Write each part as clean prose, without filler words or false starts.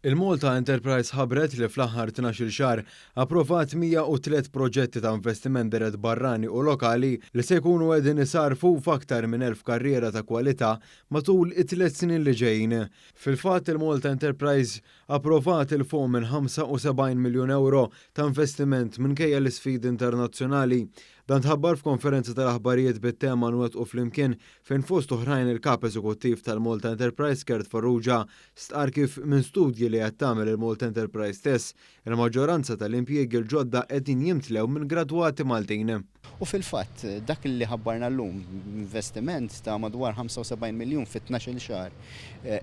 Il-Malta Enterprise ħabret li fl-aħħar 12 xahar approvat 103 proġetti ta' investiment dirett barrani u lokali li se jkunu qegħdin isarfu f'aktar minn 1000 karriera ta' kwalità matul it-3 snin li ġejjin. Fil-fatt il-Malta Enterprise approvat il fuq minn 75 miljun euro ta' investiment minkejja l-isfidi internazzjonali. Dan tħabbar f'konferenza tal-aħbarijiet bit-tema nwettqu flimkien fejn fost oħrajn il-kap eżekuttiv tal-Malta Enterprise Gert Farrugia stqar kif minn studji li qed tagħmel il-Malta Enterprise stess, il-maġġoranza tal-impjiegi l-ġodda qegħdin jimtlew minn gradwati Maltin. U fil-fatt dak li ħabbarna llum investiment ta' madwar 75 miljun fit-12 xahar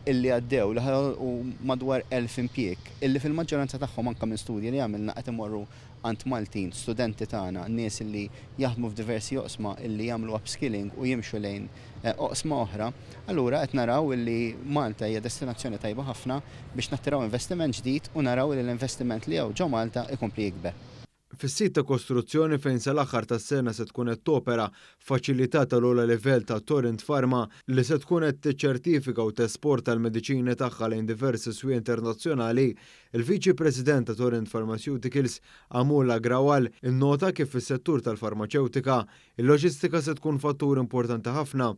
illi għaddew u madwar 1000 impjieg illi fil-maġġoranza tagħhom anke minn studji li għamilna qed imorru għand Maltin, studenti tagħna, nies illi jaħdmu f'diversi oqsma illi jagħmlu upskilling u jimxu lejn oqsma oħra, allura qed naraw illi Malta hija destinazzjoni tajba ħafna biex nattiraw investiment ġdid u naraw li l-investiment li hawn ġo Malta ikompli jikber. Fis-sit ta' kostruzzjoni fejn sal-aħħar tas-sena se tkun qed topera faċilità tal-ogħla livell ta' Torrent Pharma li se tkun qed tiċċertifika u tesporta l-mediċini tagħha lejn diversi swieq internazzjonali, il-Viċi President ta' Torrent Pharmaceuticals Amul Agrawal innota kif fis-settur tal-farmaceutika il-loġistika se tkun fattur importanti ħafna.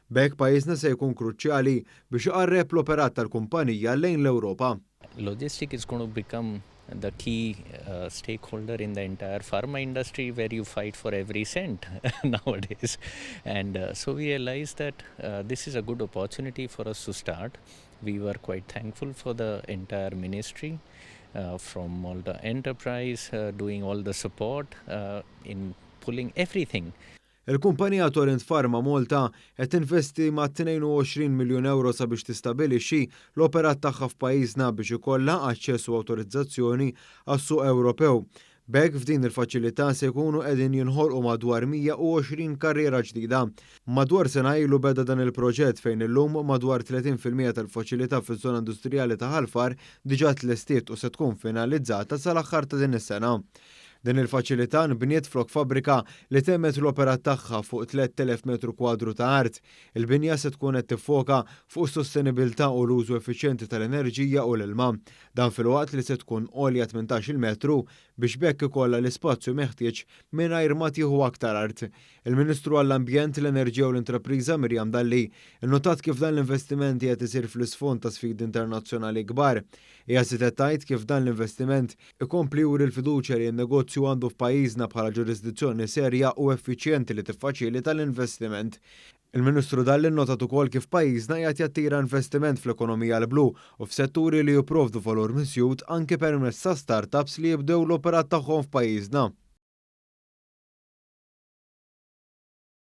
B'hekk pajjiżna se jkun kruċjali biex iqarreb l-operat tal-kumpanija lejn l-Ewropa. Logistics is going to become the key stakeholder in the entire pharma industry where you fight for every cent nowadays. And so we realized that this is a good opportunity for us to start. We were quite thankful for the entire ministry from Malta Enterprise doing all the support in pulling everything. Il-kumpanija Torrent Pharma Malta qed tinvesti ma' 22 miljun euro sabiex tistabilixxi l-operat tagħha f'pajjiżna biex ikollha aċċess u awtorizzazzjoni għas-suq Ewropew. B'hekk f'din il-faċilità se jkunu qegħdin jinħolqu madwar 120 karriera ġdida. Madwar sena ilu beda dan il-proġett fejn illum madwar 30% tal-faċilità fiż-żona industrijali ta' Ħalfar diġà tlestiet u se tkun finalizzata sal-aħħar ta' din is-sena. Din il-faċilità nbniet flok fabbrika li temmet l-opera tagħha fuq 3000 metru kwadru ta' art. Il-binja se tkun qed tiffoka fuq is-sostenibilità u l-użu effiċjenti tal-enerġija u l-ilma. Dan fil-waqt li se tkun għolja 18 metru biex bekk ikollha l-ispazju meħtieġ mingħajr ma tieħu aktar art. Il-Ministru għall-Ambjent, l-Enerġija u l-Intrapriża Mirjam Dalli innotat kif dan l-investimenti qed isir fl-isfond ta' sfidi internazzjonali kbar. Hija se tgħid kif dan l-investiment ikompli juri l-fiduċja li n-negozju għandu f'pajjiżna bħala ġurisdizzjoni serja u effiċjenti li tiffaċilita l-investiment. Il-Ministru Dalli nnotat ukoll kif pajjiżna qiegħed jattira investiment fl-ekonomija l-blu u f'setturi li jipprovdu valur miżjud anke permezz ta' startups li jibdew l-operat tagħhom f'pajjiżna.